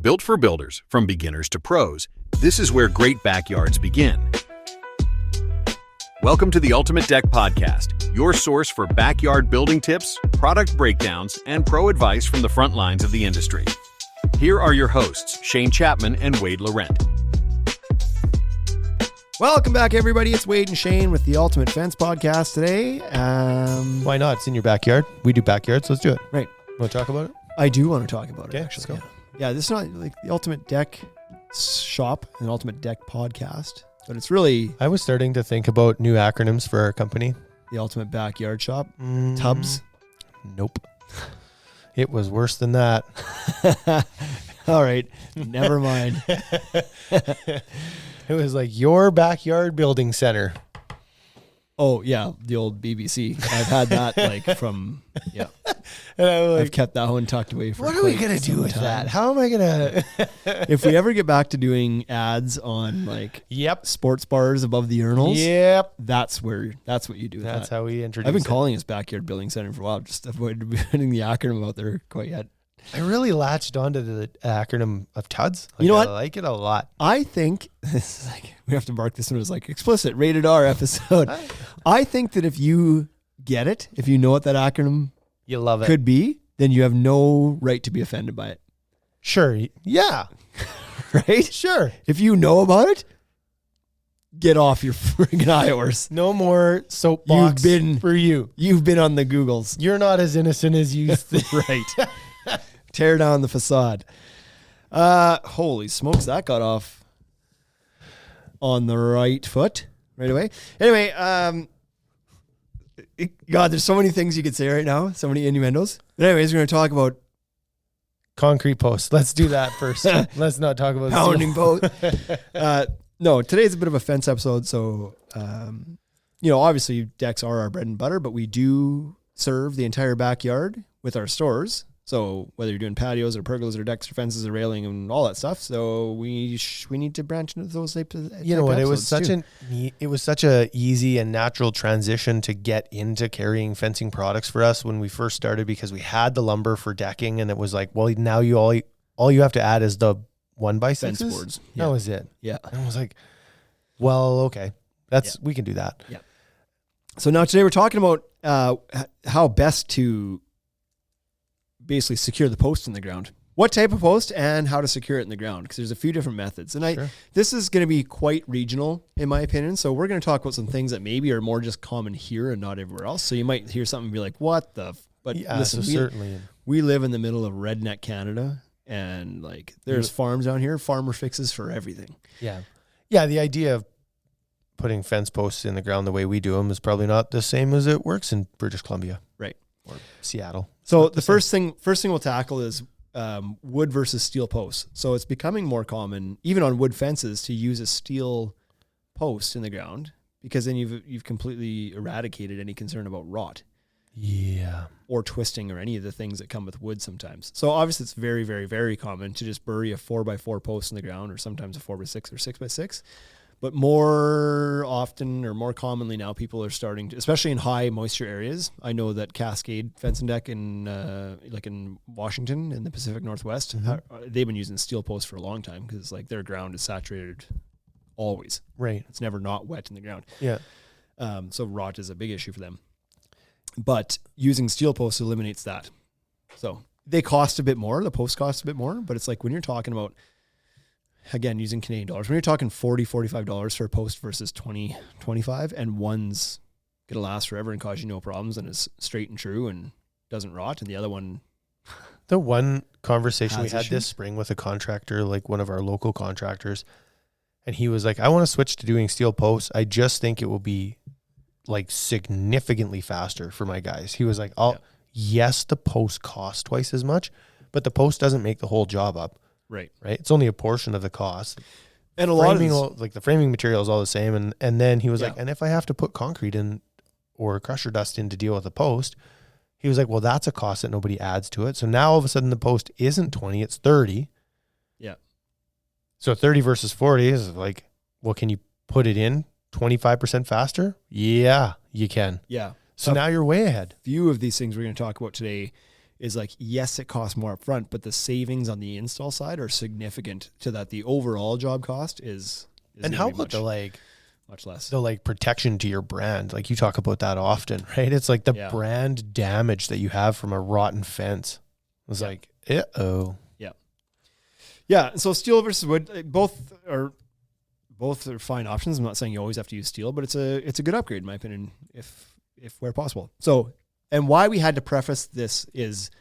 Built for builders, from beginners to pros, this is where great backyards begin. Welcome to the Ultimate Deck Podcast, your source for backyard building tips, product breakdowns, and pro advice from the front lines of the industry. Here are your hosts, Shane Chapman and Wade Laurent. Welcome back, everybody. It's Wade and Shane with the Ultimate Fence Podcast today. Why not? It's in your backyard. We do backyards. Let's do it. Right. Want to talk about it? I do want to talk about it, Okay, actually. let's go. Yeah, this is not like the Ultimate Deck shop, an Ultimate Deck podcast, but it's really I was starting to think about new acronyms for our company. the Ultimate Backyard Shop. Tubs. Nope. It was worse than that. All right. Never mind. It was like your backyard building center. Oh, yeah. The old BBC. I've had that from, yeah. And I was I've kept that one tucked away for what are we quite going to do some with time. that? How am I going to? If we ever get back to doing ads on Yep. sports bars above the urinals, Yep. that's what you do with That's that. how we introduced I've been it. calling this Backyard Building Center for a while, just avoided putting the acronym out there quite yet. I really latched onto the acronym of TUDS. You know what? I like it a lot. I think this is we have to mark this one as explicit rated R episode. I think that if you get it, if you know what that acronym You love it. could be, then you have no right to be offended by it. Sure. Yeah. Right? Sure. If you know about it, get off your friggin' high horse. No more soapbox for you. You've been on the Googles. You're not as innocent as you think. Right. Tear down the facade. Holy smokes, that got off on the right foot right away. Anyway, God, there's so many things you could say right now, so many innuendos. But anyways, we're going to talk about Concrete posts. Let's do that first. Let's not talk about pounding boat. No, today's a bit of a fence episode, so obviously decks are our bread and butter, but we do serve the entire backyard with our stores. So whether you're doing patios or pergolas or decks or fences or railing and all that stuff, so we need to branch into those types of You know what? It was such a easy and natural transition to get into carrying fencing products for us when we first started, because we had the lumber for decking, and it was like, well, now all you have to add is the 1x6 fence boards. That was it. Yeah. And I was like, well, okay, we can do that. Yeah. So now today we're talking about how best to basically secure the post in the ground. What type of post and how to secure it in the ground, because there's a few different methods. And this is going to be quite regional in my opinion. So we're going to talk about some things that maybe are more just common here and not everywhere else. So you might hear something and be like, what the but Yeah, listen, certainly. we live in the middle of redneck Canada, and there's farms down here, farmer fixes for everything. Yeah. Yeah, the idea of putting fence posts in the ground the way we do them is probably not the same as it works in British Columbia. Right. Or Seattle. So the first thing we'll tackle is wood versus steel posts. So it's becoming more common, even on wood fences, to use a steel post in the ground, because then you've completely eradicated any concern about rot. Yeah. Or twisting or any of the things that come with wood sometimes. So obviously it's very, very, very common to just bury a 4x4 post in the ground, or sometimes a 4x6 or 6x6. But more often or more commonly now, people are starting to, especially in high moisture areas. I know that Cascade Fence and Deck in Washington in the Pacific Northwest, they've been using steel posts for a long time, because their ground is saturated always. Right. It's never not wet in the ground. Yeah. So rot is a big issue for them. But using steel posts eliminates that. So they cost a bit more. The post costs a bit more, but it's when you're talking about, again, using Canadian dollars, when you're talking $40, $45 for a post versus $20, $25, and one's going to last forever and cause you no problems and is straight and true and doesn't rot, and the other one... The one conversation we had issues? this spring with a contractor, one of our local contractors, and he was like, I want to switch to doing steel posts. I just think it will be significantly faster for my guys. He was like, yes, the post costs twice as much, but the post doesn't make the whole job up. Right. It's only a portion of the cost. And a lot of the framing material is all the same. And then he was like, and if I have to put concrete in or crusher dust in to deal with the post, he was like, well, that's a cost that nobody adds to it. So now all of a sudden the post isn't 20, it's 30. Yeah. So 30 versus 40 is well, can you put it in 25% faster? Yeah, you can. Yeah. So now you're way ahead. Few of these things we're going to talk about today is like, yes, it costs more up front, but the savings on the install side are significant to that. The overall job cost is and how about much less. The like protection to your brand. Like you talk about that often, right? It's like the brand damage that you have from a rotten fence. It's like, uh-oh. Yeah. So steel versus wood, both are fine options. I'm not saying you always have to use steel, but it's a good upgrade in my opinion, if where possible. So, and why we had to preface this is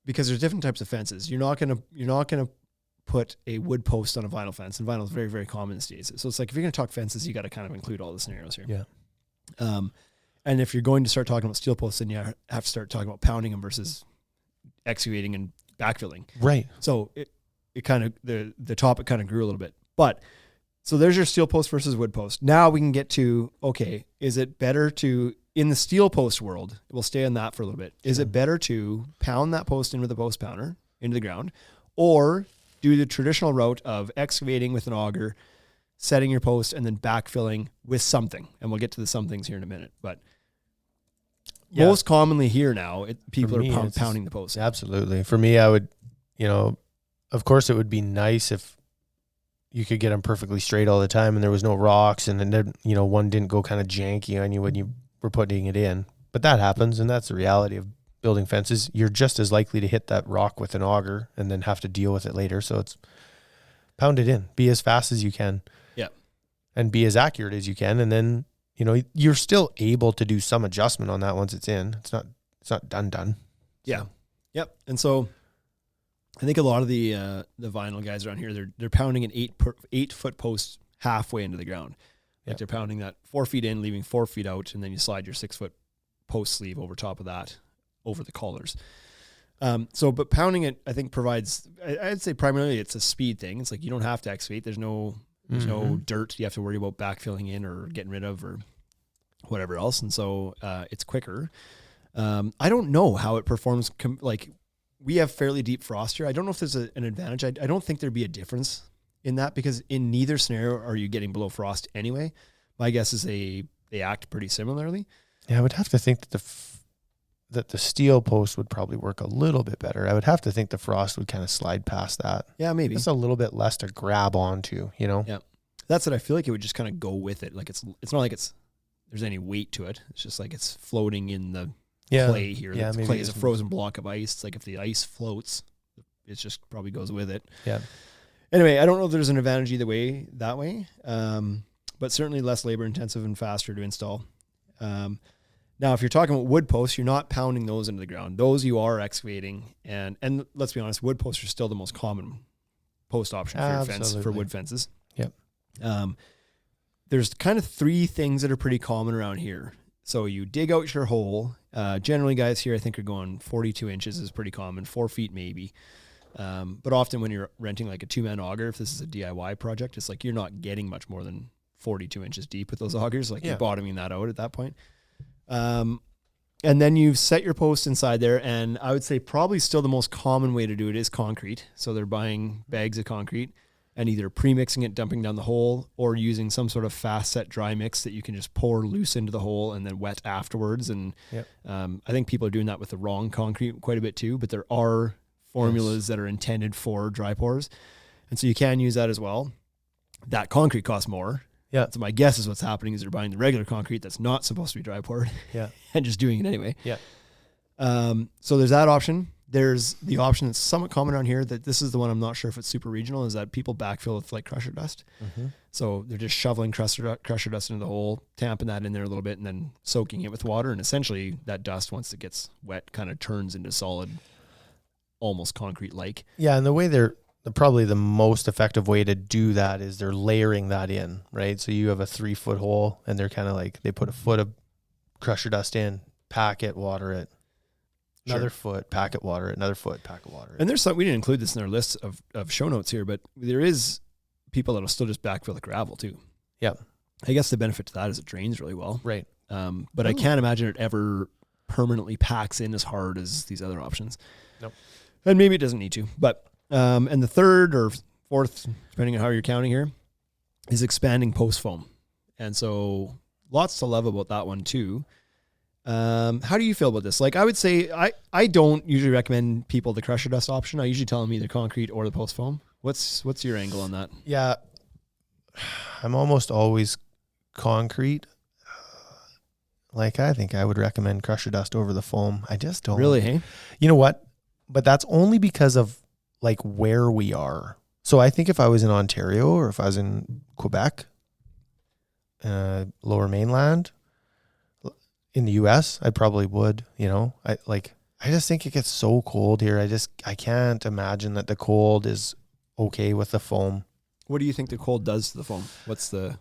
because there's different types of fences. You're not gonna put a wood post on a vinyl fence, and vinyl is very, very common these days. So it's like, if you're gonna talk fences, you got to kind of include all the scenarios here. Yeah. And if you're going to start talking about steel posts, then you have to start talking about pounding them versus excavating and backfilling. Right. So it kind of, the topic kind of grew a little bit, but so there's your steel post versus wood post. Now we can get to, okay, is it better to, in the steel post world, we'll stay on that for a little bit. Is it better to pound that post in with a post pounder into the ground, or do the traditional route of excavating with an auger, setting your post, and then backfilling with something? And we'll get to the some things here in a minute, but most commonly here now, people are pounding the post. Absolutely. For me, I would, of course it would be nice if you could get them perfectly straight all the time and there was no rocks and then, one didn't go kind of janky on you when you were putting it in. But that happens, and that's the reality of building fences. You're just as likely to hit that rock with an auger and then have to deal with it later. So it's pound it in, be as fast as you can. Yeah. And be as accurate as you can. And then, you're still able to do some adjustment on that once it's in. It's not done. Yeah. Yep. And so I think a lot of the vinyl guys around here, they're pounding an 8 foot post halfway into the ground. Like they're pounding that 4 feet in, leaving 4 feet out, and then you slide your 6 foot post sleeve over top of that, over the collars. But pounding it, I think, provides, I'd say primarily it's a speed thing. It's like you don't have to excavate. There's no dirt you have to worry about backfilling in or getting rid of or whatever else. And so it's quicker. I don't know how it performs. We have fairly deep frost here. I don't know if there's an advantage. I don't think there'd be a difference in that, because in neither scenario are you getting below frost anyway. My guess is they act pretty similarly. Yeah, I would have to think that the steel post would probably work a little bit better. I would have to think the frost would kind of slide past that. Yeah, maybe. It's a little bit less to grab onto, Yeah. That's what I feel like it would just kind of go with it. Like it's not like there's any weight to it. It's just like it's floating in the clay here. Yeah, the clay is a frozen block of ice. It's like if the ice floats, it just probably goes with it. Yeah. Anyway, I don't know if there's an advantage either way, that way. But certainly less labor intensive and faster to install. Now, if you're talking about wood posts, you're not pounding those into the ground. Those you are excavating. And let's be honest, wood posts are still the most common post option for your fence, for wood fences. Yep. There's kind of 3 things that are pretty common around here. So you dig out your hole. Generally, guys here, I think, are going 42 inches is pretty common, 4 feet maybe. But often when you're renting like a 2-man auger, if this is a DIY project, it's like you're not getting much more than 42 inches deep with those augers. Like you're bottoming that out at that point. And then you've set your post inside there, and I would say probably still the most common way to do it is concrete. So they're buying bags of concrete and either pre-mixing it, dumping down the hole, or using some sort of fast set dry mix that you can just pour loose into the hole and then wet afterwards. And I think people are doing that with the wrong concrete quite a bit too, but there are formulas that are intended for dry pours. And so you can use that as well. That concrete costs more. Yeah. So my guess is what's happening is they're buying the regular concrete that's not supposed to be dry poured. Yeah. And just doing it anyway. Yeah. So there's that option. There's the option that's somewhat common around here, that this is the one I'm not sure if it's super regional, is that people backfill with like crusher dust. Mm-hmm. So they're just shoveling crusher dust into the hole, tamping that in there a little bit, and then soaking it with water. And essentially that dust, once it gets wet, kind of turns into solid, almost concrete-like. Yeah, and the way probably the most effective way to do that is they're layering that in, right? So you have a 3-foot hole, and they're kind of like, they put a foot of crusher dust in, pack it, water it. Another foot, pack it, water it. Another foot, pack it, water it. And there's some, we didn't include this in our list of show notes here, but there is people that'll still just backfill the gravel too. Yeah. I guess the benefit to that is it drains really well. Right. But I can't imagine it ever permanently packs in as hard as these other options. Nope. And maybe it doesn't need to. But and the third or fourth, depending on how you're counting here, is expanding post foam. And so lots to love about that one too. How do you feel about this? Like, I would say I don't usually recommend people the crusher dust option. I usually tell them either concrete or the post foam. What's your angle on that? Yeah, I'm almost always concrete. Like, I think I would recommend crusher dust over the foam. I just don't. Really, hey? You know what? But that's only because of like where we are. So I think if I was in Ontario or if I was in Quebec, lower mainland, in the US, I probably would, I just think it gets so cold here. I can't imagine that the cold is okay with the foam. What do you think the cold does to the foam? What's the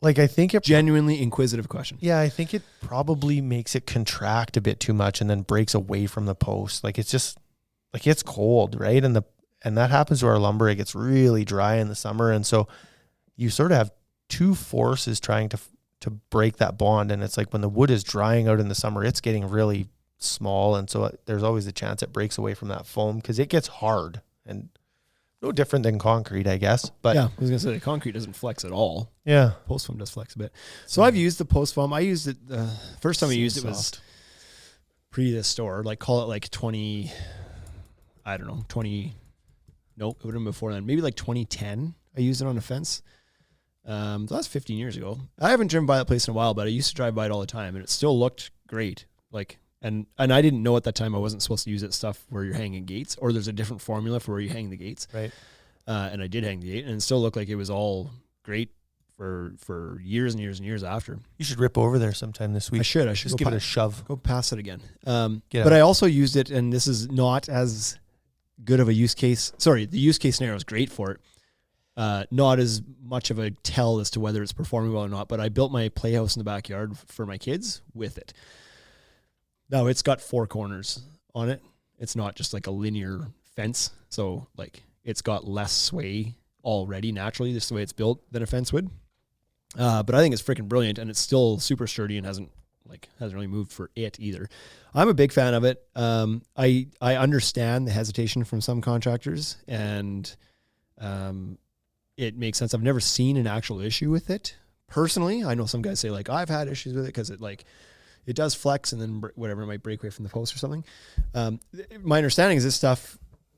I think it genuinely inquisitive question? Yeah, I think it probably makes it contract a bit too much and then breaks away from the post. Like, it's just it's cold, right? And that happens to our lumber. It gets really dry in the summer, and so you sort of have two forces trying to break that bond. And it's like when the wood is drying out in the summer, it's getting really small, and so there's always a chance it breaks away from that foam because it gets hard and no different than concrete, I guess. But yeah, I was gonna say the concrete doesn't flex at all. Yeah, post foam does flex a bit. So I've used the post foam. I used it first time I used it was pre this store. Like, call it like 20. I don't know, 20. Nope, it would have been before then. Maybe like 2010. I used it on a fence. So that's 15 years ago. I haven't driven by that place in a while, but I used to drive by it all the time, and it still looked great. Like, and I didn't know at that time I wasn't supposed to use it stuff where you're hanging gates, or there's a different formula for where you hang the gates. Right. And I did hang the gate, and it still looked like it was all great for years and years and years after. You should rip over there sometime this week. I should just give it a shove. Go past it again. But I also used it, and this is not as good of a use case. Sorry, the use case scenario is great for it. Not as much of a tell as to whether it's performing well or not, but I built my playhouse in the backyard for my kids with it. Now, it's got 4 corners on it. It's not just like a linear fence. So like, it's got less sway already naturally, just the way it's built, than a fence would. But I think it's freaking brilliant, and it's still super sturdy and hasn't really moved for it either. I'm a big fan of it. I understand the hesitation from some contractors, and it makes sense. I've never seen an actual issue with it personally. I know some guys say like, I've had issues with it because it does flex and then whatever, it might break away from the post or something. My understanding is this stuff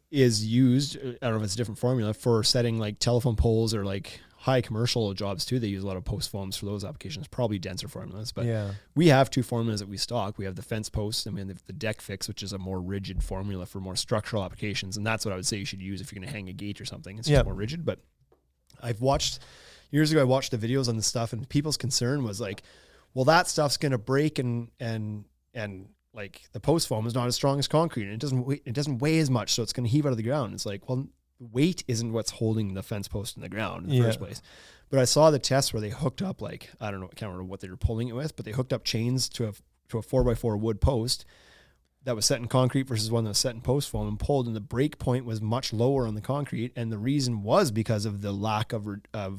is used, I don't know if it's a different formula, for setting like telephone poles or like high commercial jobs too. They use a lot of post foams for those applications, probably denser formulas. But we have 2 formulas that we stock. We have the fence post and we have the deck fix, which is a more rigid formula for more structural applications. And that's what I would say you should use if you're going to hang a gate or something. It's just more rigid. But years ago, I watched the videos on this stuff, and people's concern was like, well, that stuff's going to break and like the post foam is not as strong as concrete, and it doesn't weigh as much, so it's going to heave out of the ground. It's like, well, weight isn't what's holding the fence post in the ground in the first place. But I saw the test where they hooked up, like, I don't know, I can't remember what they were pulling it with, but they hooked up chains to a 4x4 wood post that was set in concrete versus one that was set in post foam, and pulled, and the break point was much lower on the concrete, and the reason was because of the lack of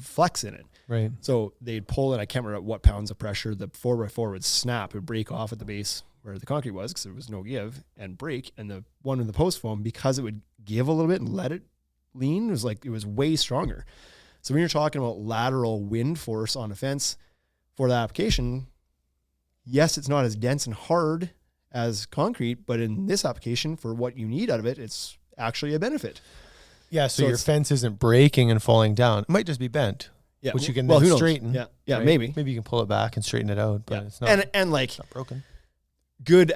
flex in it. Right. So they'd pull it, I can't remember at what pounds of pressure, the 4x4 would snap, it would break off at the base where the concrete was because there was no give, and break, and the one in the post foam, because it would give a little bit and let it lean, it was way stronger. So when you're talking about lateral wind force on a fence for that application, yes, it's not as dense and hard as concrete, but in this application, for what you need out of it, it's actually a benefit. Yeah, so your fence isn't breaking and falling down. It might just be bent, which you can then straighten. Yeah, right? Maybe you can pull it back and straighten it out, but it's not. And like, it's not broken. Good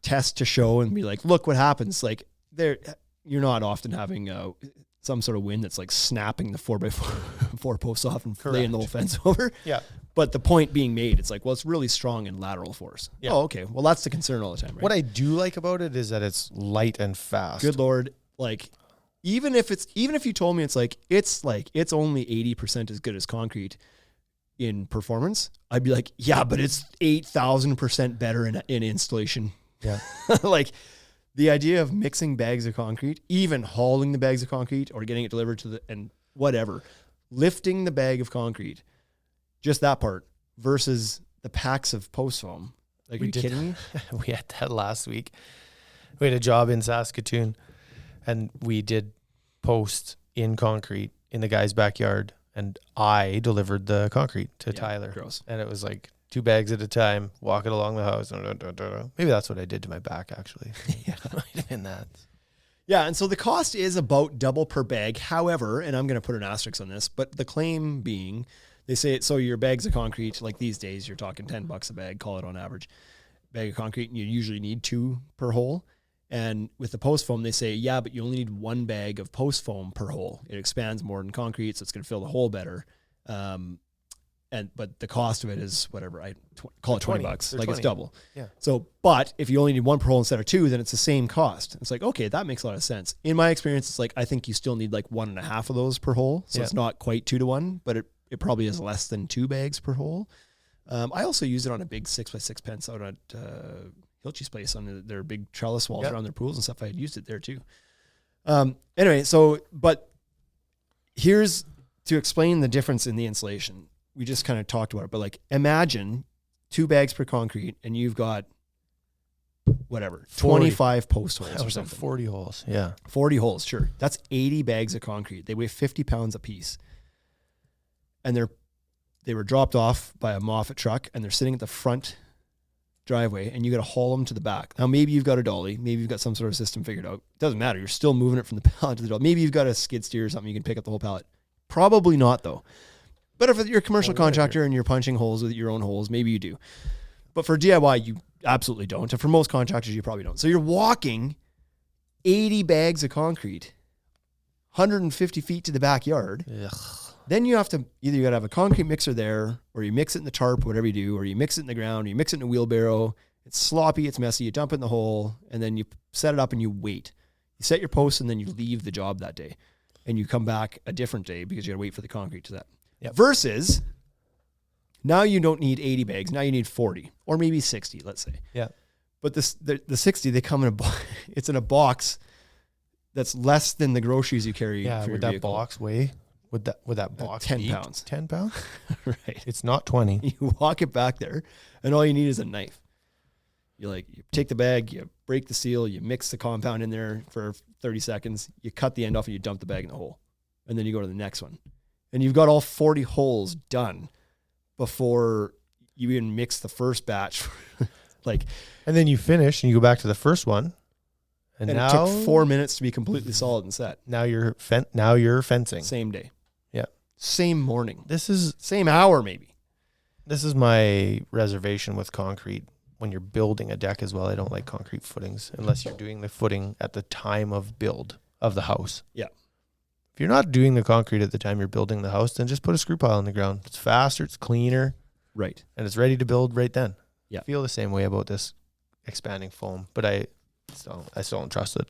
test to show and be like, look what happens. Like, you're not often having some sort of wind that's like snapping the 4x4 posts off and laying the whole fence over. Yeah. But the point being made, it's like, well, it's really strong in lateral force. Yeah. Oh, okay. Well, that's the concern all the time, right? What I do like about it is that it's light and fast. Good Lord. Like, even if you told me it's only 80% as good as concrete in performance, I'd be like, yeah, but it's 8,000% better in installation. Yeah. Like, the idea of mixing bags of concrete, even hauling the bags of concrete or getting it delivered and whatever, lifting the bag of concrete, just that part, versus the packs of post foam. Like, are you kidding me? We had that last week. We had a job in Saskatoon, and we did post in concrete in the guy's backyard, and I delivered the concrete to Tyler. Gross. And it was like 2 bags at a time, walk it along the house. Maybe that's what I did to my back, actually. Yeah. Might have been that. Yeah, and so the cost is about double per bag. However, and I'm going to put an asterisk on this, but the claim being, they say, so your bags of concrete, like these days, you're talking $10 a bag, call it on average, bag of concrete, and you usually need 2 per hole. And with the post foam, they say, yeah, but you only need 1 bag of post foam per hole. It expands more than concrete, so it's going to fill the hole better. But the cost of it is whatever, call it $20. Like 20. It's double. Yeah. So, but if you only need 1 per hole instead of 2, then it's the same cost. It's like, okay, that makes a lot of sense. In my experience, it's like, I think you still need like 1.5 of those per hole. So it's not quite 2 to 1, but it probably is less than 2 bags per hole. I also use it on a big 6x6 fence out at Hilchey's place on their big trellis walls around their pools and stuff. I had used it there too. Anyway, but here's to explain the difference in the insulation. We just kind of talked about it, but like imagine 2 bags per concrete and you've got whatever, 25 post holes or something. 40 holes. Yeah. 40 holes. Sure. That's 80 bags of concrete. They weigh 50 pounds a piece. And they were dropped off by a Moffat truck and they're sitting at the front driveway and you got to haul them to the back. Now, maybe you've got a dolly. Maybe you've got some sort of system figured out. It doesn't matter. You're still moving it from the pallet to the dolly. Maybe you've got a skid steer or something. You can pick up the whole pallet. Probably not though. But if you're a commercial contractor and you're punching holes with your own holes, maybe you do. But for DIY, you absolutely don't. And for most contractors, you probably don't. So you're walking 80 bags of concrete, 150 feet to the backyard. Ugh. Then you have to, either you got to have a concrete mixer there, or you mix it in the tarp, whatever you do, or you mix it in the ground, or you mix it in a wheelbarrow. It's sloppy, it's messy. You dump it in the hole, and then you set it up and you wait. You set your posts, and then you leave the job that day. And you come back a different day because you got to wait for the concrete to that. Yep. Versus, now you don't need 80 bags. Now you need 40 or maybe 60, let's say. Yeah. But the 60, they come in it's in a box that's less than the groceries you carry. Yeah. For would your that box weigh? Would that box 10 be pounds? 10 pounds? Right. It's not 20. You walk it back there, and all you need is a knife. You take the bag, you break the seal, you mix the compound in there for 30 seconds, you cut the end off, and you dump the bag in the hole, and then you go to the next one. And you've got all 40 holes done before you even mix the first batch. And then you finish and you go back to the first one. And now it took 4 minutes to be completely solid and set. Now you're fencing. Same day. Yeah. Same morning. Same hour maybe. This is my reservation with concrete. When you're building a deck as well, I don't like concrete footings unless you're doing the footing at the time of build of the house. Yeah. If you're not doing the concrete at the time you're building the house, then just put a screw pile in the ground. It's faster, it's cleaner. Right. And it's ready to build right then. Yeah. I feel the same way about this expanding foam, but I still don't trust it.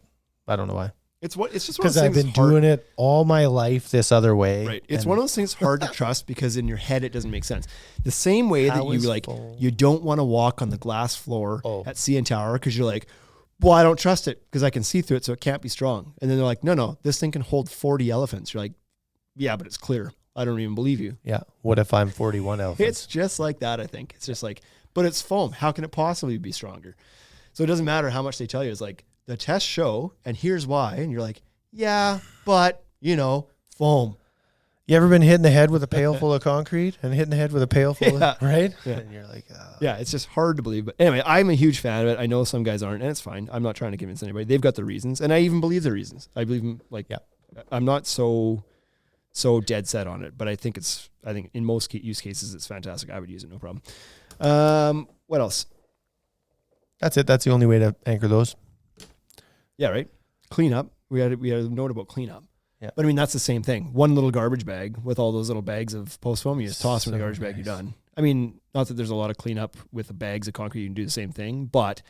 I don't know why. It's just one of those because things. I've been doing it all my life this other way. Right. It's one of those things hard to trust because in your head it doesn't make sense. The same way that you don't want to walk on the glass floor at CN Tower because you're like, well, I don't trust it because I can see through it, so it can't be strong. And then they're like, no, this thing can hold 40 elephants. You're like, yeah, but it's clear. I don't even believe you. Yeah. What if I'm 41 elephants? It's just like that, I think. It's just like, but it's foam. How can it possibly be stronger? So it doesn't matter how much they tell you. It's like, the tests show, and here's why. And you're like, yeah, but, foam. You ever been hit in the head with a pail full of concrete and hit in the head with a pail full of, right? Yeah. And you're like, yeah, it's just hard to believe. But anyway, I'm a huge fan of it. I know some guys aren't, and it's fine. I'm not trying to convince anybody. They've got their reasons, and I even believe their reasons. I believe them, I'm not so dead set on it, but I think in most use cases, it's fantastic. I would use it, no problem. What else? That's it. That's the only way to anchor those. Yeah, right. Cleanup. We had a note about cleanup. Yeah. But I mean, that's the same thing. One little garbage bag with all those little bags of post foam. You just toss them in the garbage bag. You're done. I mean, not that there's a lot of cleanup with the bags of concrete. You can do the same thing, but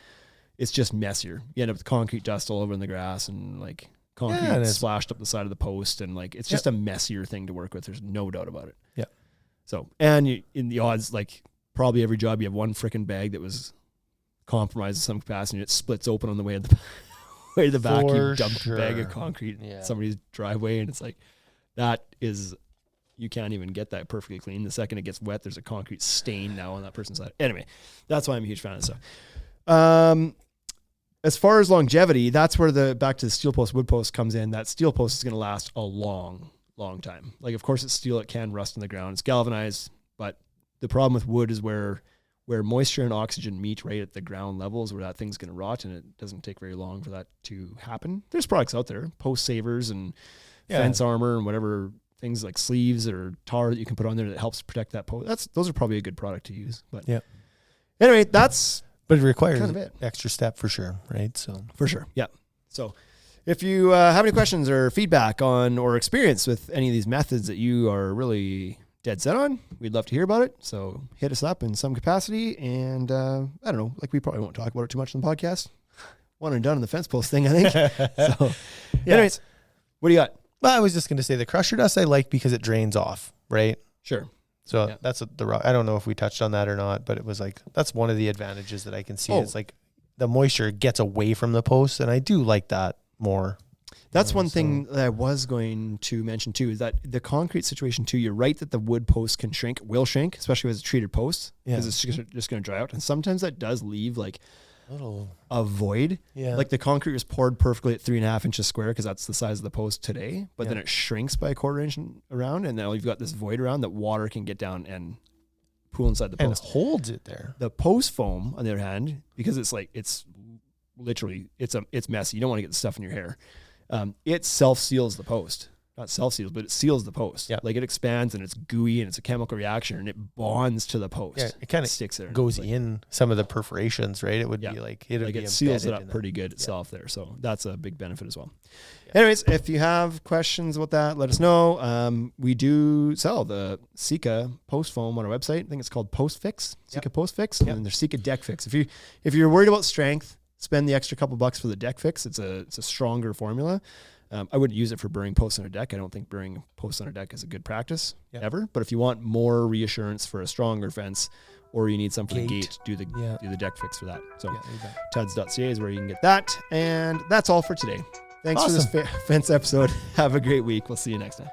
it's just messier. You end up with concrete dust all over in the grass and concrete splashed up the side of the post. And it's just a messier thing to work with. There's no doubt about it. Yeah. So, and in the odds, probably every job you have one freaking bag that was compromised in some capacity and it splits open on the way to the back. You dump a bag of concrete in somebody's driveway, and it's like, you can't even get that perfectly clean. The second it gets wet, there's a concrete stain now on that person's side. Anyway, that's why I'm a huge fan of this stuff. As far as longevity, that's where back to the steel post, wood post comes in. That steel post is going to last a long, long time. Of course it's steel, it can rust in the ground. It's galvanized, but the problem with wood is where where moisture and oxygen meet right at the ground levels where that thing's going to rot, and it doesn't take very long for that to happen. There's products out there, post savers and fence armor and whatever things like sleeves or tar that you can put on there that helps protect that post. Those are probably a good product to use. But anyway, but it requires kind of it. Extra step for sure, right? So for sure, yeah. So if you have any questions or feedback on or experience with any of these methods that you are really dead set on, we'd love to hear about it. So hit us up in some capacity. And I don't know, like we probably won't talk about it too much on the podcast. One and done on the fence post thing, I think. So anyways, what do you got? Well, I was just going to say the crusher dust I like because it drains off, right? Sure. So that's I don't know if we touched on that or not, but it was like, that's one of the advantages that I can see. It's like the moisture gets away from the post, and I do like that more. That's one thing that I was going to mention too, is that the concrete situation too, you're right that the wood post will shrink, especially as a treated post, because it's just going to dry out. And sometimes that does leave like a void. Yeah. Like the concrete was poured perfectly at 3.5 inches square because that's the size of the post today, but then it shrinks by a 1/4 inch around, and now you've got this void around that water can get down and pool inside the post. And holds it there. The post foam, on the other hand, because it's literally, it's messy. You don't want to get the stuff in your hair. It self-seals the post. Not self-seals, but it seals the post. Yeah. Like it expands and it's gooey and it's a chemical reaction and it bonds to the post. Yeah, it kind of sticks there. Goes in some of the perforations, right? It would be like, it seals it up pretty good itself there. So that's a big benefit as well. Yeah. Anyways, if you have questions about that, let us know. We do sell the Sika post foam on our website. I think it's called Post Fix, Sika Post Fix, and there's Sika Deck Fix. If you're worried about strength, spend the extra couple bucks for the Deck Fix. It's a stronger formula. I wouldn't use it for burring posts on a deck. I don't think burring posts on a deck is a good practice ever. But if you want more reassurance for a stronger fence, or you need some for the gate, do the Deck Fix for that. So tuds.ca is where you can get that. And that's all for today. Thanks for this fence episode. Have a great week. We'll see you next time.